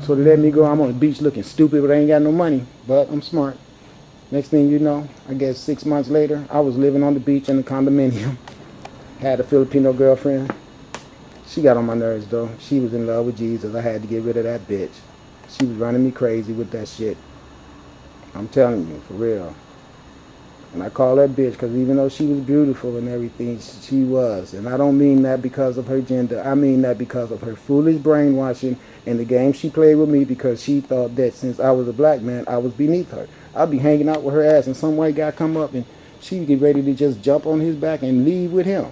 So they let me go. I'm on the beach looking stupid, but I ain't got no money. But I'm smart. Next thing you know, I guess 6 months later, I was living on the beach in a condominium. Had a Filipino girlfriend. She got on my nerves though. She was in love with Jesus. I had to get rid of that bitch. She was running me crazy with that shit. I'm telling you, for real. And I call that bitch because even though she was beautiful and everything, she was. And I don't mean that because of her gender. I mean that because of her foolish brainwashing and the game she played with me, because she thought that since I was a black man, I was beneath her. I'd be hanging out with her ass and some white guy come up and she'd get ready to just jump on his back and leave with him.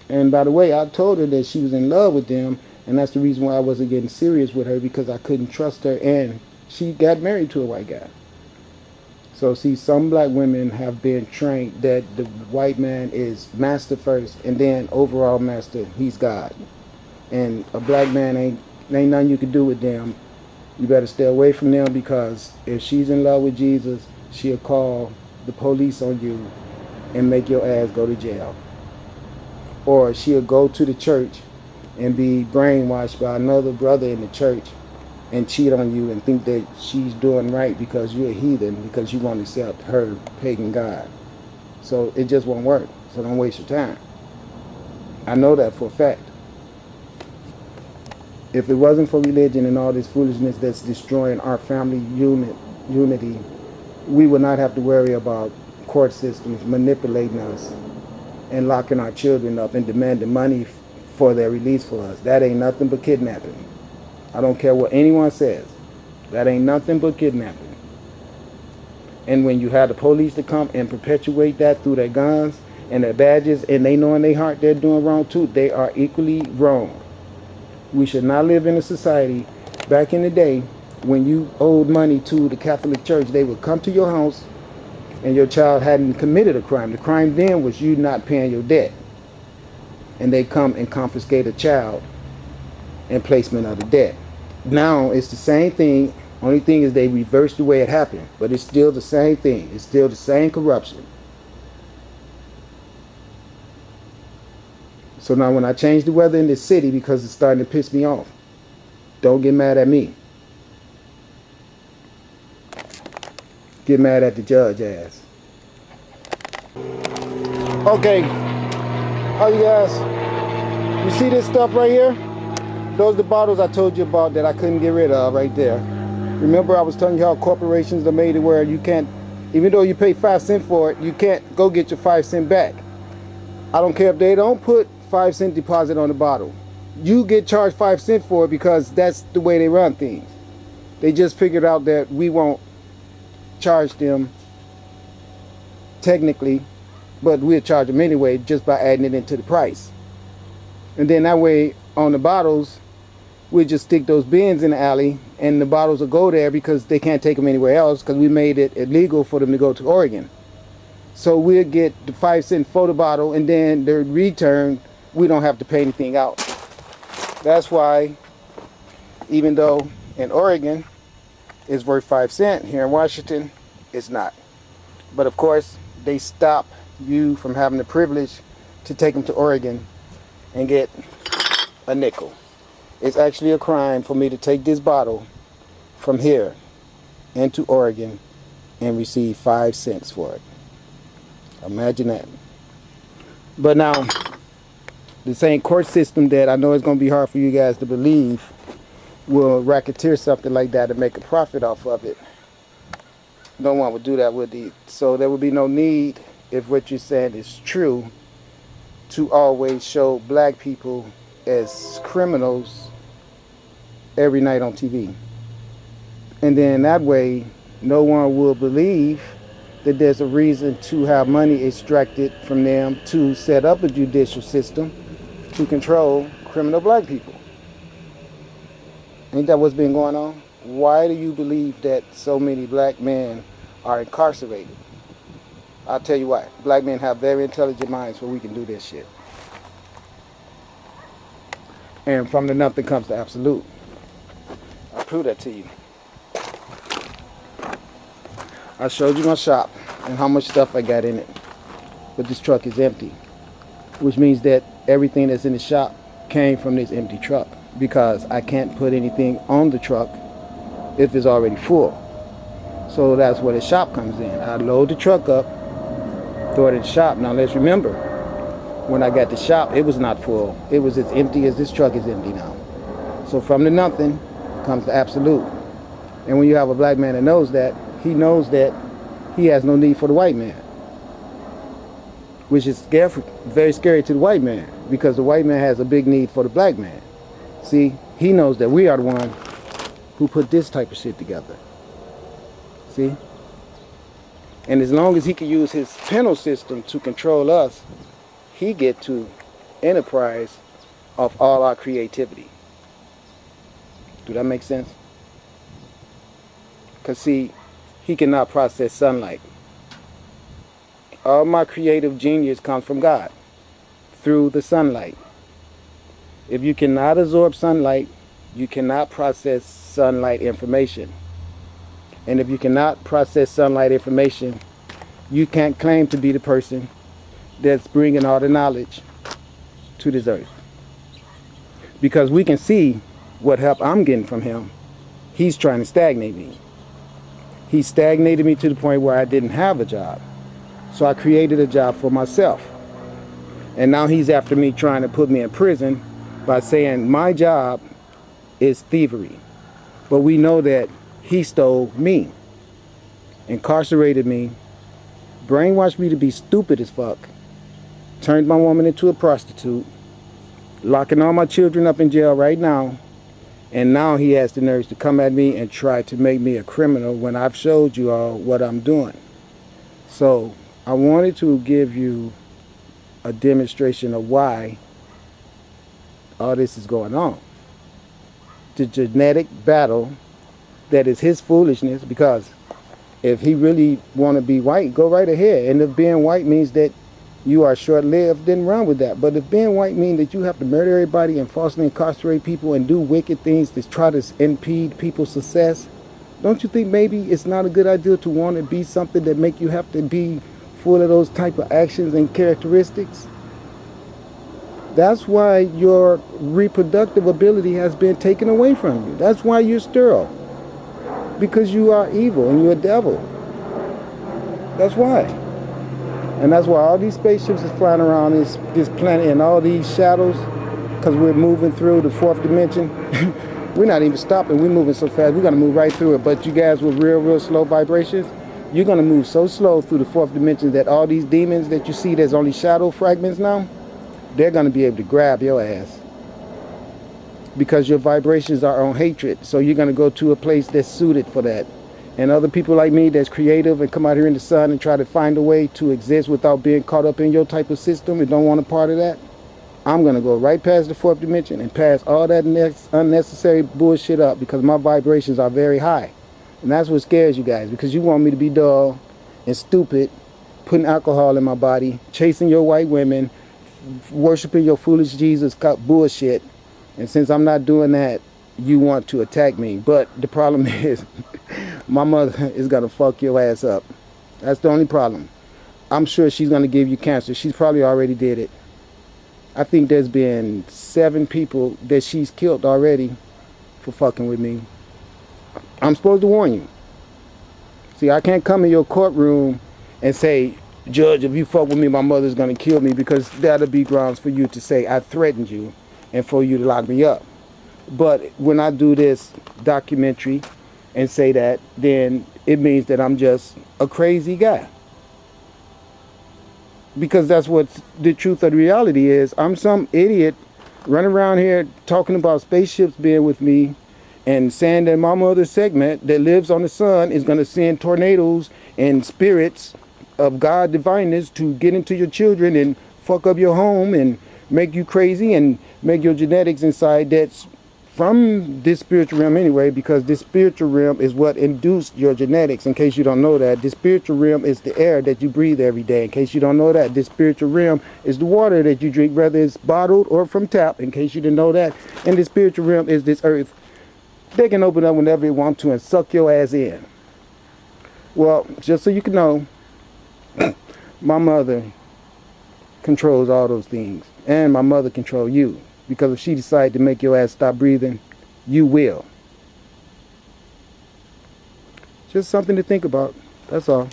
And by the way, I told her that she was in love with them, and that's the reason why I wasn't getting serious with her, because I couldn't trust her, and she got married to a white guy. So see, some black women have been trained that the white man is master first and then overall master, he's God. And a black man ain't nothing you can do with them. You better stay away from them, because if she's in love with Jesus, she'll call the police on you and make your ass go to jail. Or she'll go to the church and be brainwashed by another brother in the church and cheat on you and think that she's doing right because you're a heathen, because you won't accept her pagan God. So it just won't work. So don't waste your time. I know that for a fact. If it wasn't for religion and all this foolishness that's destroying our family unity, we would not have to worry about court systems manipulating us and locking our children up and demanding money for their release for us. That ain't nothing but kidnapping. I don't care what anyone says. That ain't nothing but kidnapping. And when you have the police to come and perpetuate that through their guns and their badges, and they know in their heart they're doing wrong too, they are equally wrong. We should not live in a society. Back in the day, when you owed money to the Catholic Church, they would come to your house and your child hadn't committed a crime. The crime then was you not paying your debt. And they come and confiscate a child and placement of the debt. Now it's the same thing. Only thing is they reversed the way it happened, but it's still the same thing. It's still the same corruption. So now when I change the weather in this city because it's starting to piss me off, don't get mad at me. Get mad at the judge ass. Okay, how you guys? You see this stuff right here? Those are the bottles I told you about that I couldn't get rid of right there. Remember I was telling you how corporations are made it where you can't, even though you pay 5 cents for it, you can't go get your 5 cents back. I don't care if they don't put 5 cent deposit on the bottle. You get charged 5 cents for it because that's the way they run things. They just figured out that we won't charge them technically, but we'll charge them anyway just by adding it into the price. And then that way on the bottles, we'll just stick those bins in the alley and the bottles will go there because they can't take them anywhere else, because we made it illegal for them to go to Oregon. So we'll get the 5 cent photo bottle, and then the return, we don't have to pay anything out. That's why, even though in Oregon it's worth 5 cents, here in Washington it's not. But of course, they stop you from having the privilege to take them to Oregon and get a nickel. It's actually a crime for me to take this bottle from here into Oregon and receive 5 cents for it. Imagine that. But now, the same court system that I know is going to be hard for you guys to believe will racketeer something like that and make a profit off of it. No one would do that, would they? So there would be no need, if what you're saying is true, to always show black people as criminals every night on TV. And then that way, no one will believe that there's a reason to have money extracted from them to set up a judicial system to control criminal black people. Ain't that what's been going on? Why do you believe that so many black men are incarcerated? I'll tell you why. Black men have very intelligent minds where we can do this shit. And from the nothing comes the absolute. I'll prove that to you. I showed you my shop and how much stuff I got in it. But this truck is empty, which means that everything that's in the shop came from this empty truck. because I can't put anything on the truck if it's already full. So that's where the shop comes in. I load the truck up, throw it in the shop. Now let's remember, when I got the shop, it was not full. It was as empty as this truck is empty now. So from the nothing comes the absolute. And when you have a black man that knows that, he knows that he has no need for the white man, which is very scary to the white man, because the white man has a big need for the black man. See, he knows that we are the one who put this type of shit together. See? And as long as he can use his penal system to control us, he get to enterprise of all our creativity. Do that make sense? Because see, he cannot process sunlight. All my creative genius comes from God through the sunlight. If you cannot absorb sunlight, you cannot process sunlight information. And if you cannot process sunlight information, you can't claim to be the person that's bringing all the knowledge to this earth. Because we can see what help I'm getting from him. He's trying to stagnate me. He stagnated me to the point where I didn't have a job. So I created a job for myself. And now he's after me, trying to put me in prison by saying my job is thievery. But we know that he stole me, incarcerated me, brainwashed me to be stupid as fuck, turned my woman into a prostitute, locking all my children up in jail right now, and now he has the nerves to come at me and try to make me a criminal when I've showed you all what I'm doing. So I wanted to give you a demonstration of why all this is going on. The genetic battle that is his foolishness, because if he really want to be white, go right ahead. And if being white means that you are short-lived, then run with that. But if being white means that you have to murder everybody and falsely incarcerate people and do wicked things to try to impede people's success, don't you think maybe it's not a good idea to want to be something that make you have to be full of those type of actions and characteristics? That's why your reproductive ability has been taken away from you. That's why you're sterile. Because you are evil and you're a devil. That's why. And that's why all these spaceships is flying around this planet and all these shadows, because we're moving through the fourth dimension. We're not even stopping. We're moving so fast. We're going to move right through it. But you guys with real slow vibrations, you're going to move so slow through the fourth dimension that all these demons that you see, there's only shadow fragments now, they're going to be able to grab your ass. Because your vibrations are on hatred. So you're going to go to a place that's suited for that. And other people like me that's creative and come out here in the sun and try to find a way to exist without being caught up in your type of system and don't want a part of that, I'm going to go right past the fourth dimension and pass all that unnecessary bullshit up, because my vibrations are very high. And that's what scares you guys, because you want me to be dull and stupid, putting alcohol in my body, chasing your white women, worshiping your foolish Jesus bullshit. And since I'm not doing that, you want to attack me. But the problem is, my mother is going to fuck your ass up. That's the only problem. I'm sure she's going to give you cancer. She's probably already did it. I think there's been 7 people that she's killed already for fucking with me. I'm supposed to warn you. See, I can't come in your courtroom and say, Judge, if you fuck with me, my mother's going to kill me, because that'll be grounds for you to say I threatened you and for you to lock me up. But when I do this documentary and say that, then it means that I'm just a crazy guy. Because that's what the truth of the reality is. I'm some idiot running around here talking about spaceships being with me and saying that my mother's segment that lives on the sun is going to send tornadoes and spirits of God divineness to get into your children and fuck up your home and make you crazy and make your genetics inside that's from this spiritual realm anyway, because this spiritual realm is what induced your genetics. In case you don't know that, this spiritual realm is the air that you breathe every day. In case you don't know that, this spiritual realm is the water that you drink, whether it's bottled or from tap. In case you didn't know that, and this spiritual realm is this earth. They can open up whenever they want to and suck your ass in. Well, just so you can know, my mother controls all those things, and my mother controls you. Because if she decides to make your ass stop breathing, you will. Just something to think about. That's all.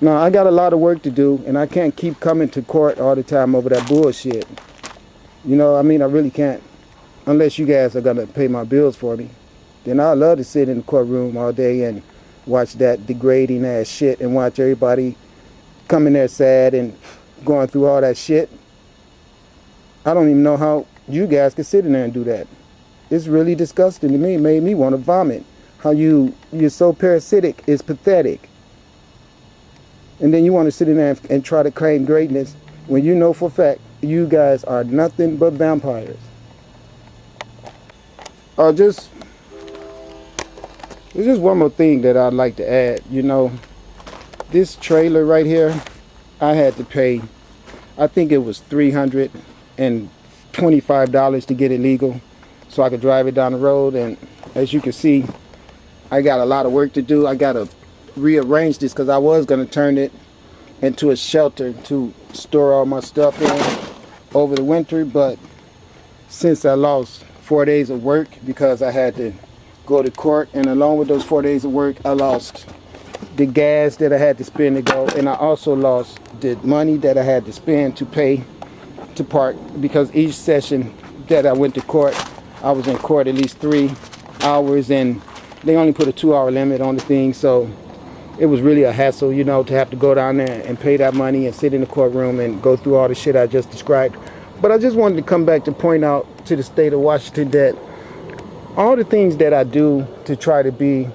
Now, I got a lot of work to do, and I can't keep coming to court all the time over that bullshit. You know, I mean, I really can't. Unless you guys are going to pay my bills for me. Then I'd love to sit in the courtroom all day and watch that degrading ass shit and watch everybody come in there sad and going through all that shit. I don't even know how you guys could sit in there and do that. It's really disgusting to me. It made me want to vomit. How you're so parasitic is pathetic. And then you want to sit in there and try to claim greatness when you know for a fact you guys are nothing but vampires. There's just one more thing that I'd like to add. You know, this trailer right here, I had to pay, I think it was $325 to get it legal so I could drive it down the road. And as you can see, I got a lot of work to do. I got to rearrange this because I was going to turn it into a shelter to store all my stuff in over the winter. But since I lost 4 days of work because I had to go to court, and along with those 4 days of work, I lost the gas that I had to spend to go, and I also lost the money that I had to spend to pay to park, because each session that I went to court, I was in court at least 3 hours, and they only put a 2-hour limit on the thing. So it was really a hassle, you know, to have to go down there and pay that money and sit in the courtroom and go through all the shit I just described. But I just wanted to come back to point out to the state of Washington that all the things that I do to try to be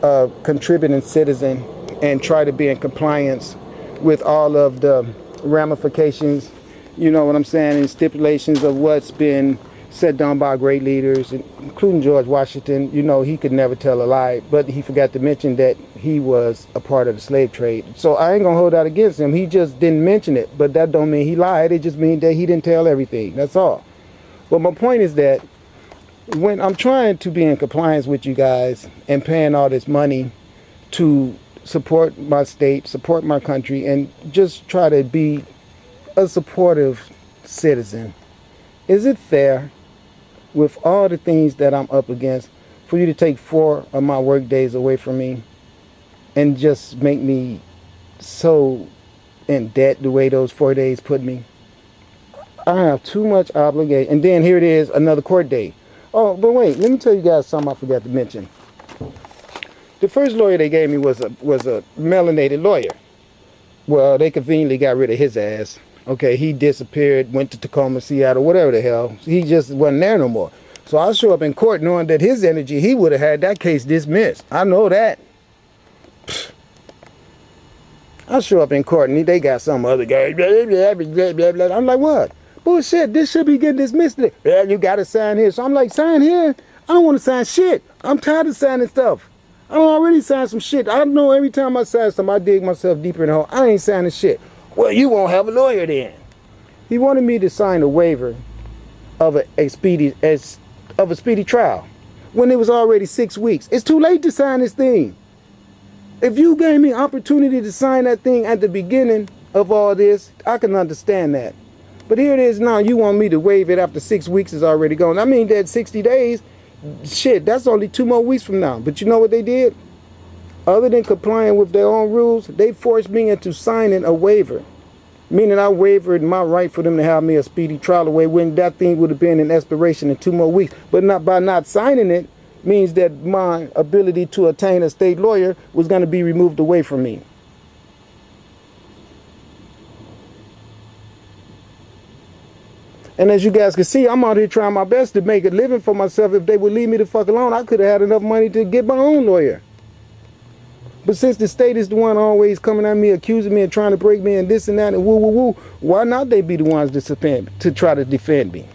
a contributing citizen and try to be in compliance with all of the ramifications, you know what I'm saying, and stipulations of what's been set down by great leaders, including George Washington. You know, he could never tell a lie, but he forgot to mention that he was a part of the slave trade. So I ain't gonna hold that against him. He just didn't mention it, but that don't mean he lied. It just means that he didn't tell everything. That's all. But my point is that when I'm trying to be in compliance with you guys and paying all this money to support my state, support my country, and just try to be a supportive citizen, is it fair, with all the things that I'm up against, for you to take 4 of my work days away from me and just make me so in debt the way those 4 days put me? I have too much obligation. And then here it is, another court date. Oh, but wait, let me tell you guys something I forgot to mention. The first lawyer they gave me was a melanated lawyer. Well, they conveniently got rid of his ass. Okay, he disappeared, went to Tacoma, Seattle, whatever the hell. He just wasn't there no more. So I show up in court knowing that his energy, he would have had that case dismissed. I know that. I show up in court and they got some other guy. Blah, blah, blah, blah, blah. I'm like, what? Bullshit, this should be getting dismissed. Yeah, you got to sign here. So I'm like, sign here? I don't want to sign shit. I'm tired of signing stuff. I don't already sign some shit. I know every time I sign something, I dig myself deeper in the hole. I ain't signing shit. Well, you won't have a lawyer then. He wanted me to sign a waiver of a speedy trial when it was already 6 weeks. It's too late to sign this thing. If you gave me opportunity to sign that thing at the beginning of all this, I can understand that. But here it is now, you want me to waive it after 6 weeks is already gone. I mean, that 60 days, shit, that's only 2 more weeks from now. But you know what they did? Other than complying with their own rules, they forced me into signing a waiver. Meaning I wavered my right for them to have me a speedy trial away when that thing would have been in expiration in 2 more weeks. But not by not signing it means that my ability to attain a state lawyer was going to be removed away from me. And as you guys can see, I'm out here trying my best to make a living for myself. If they would leave me the fuck alone, I could have had enough money to get my own lawyer. But since the state is the one always coming at me, accusing me and trying to break me and this and that and woo, woo, woo, why not they be the ones to try to defend me?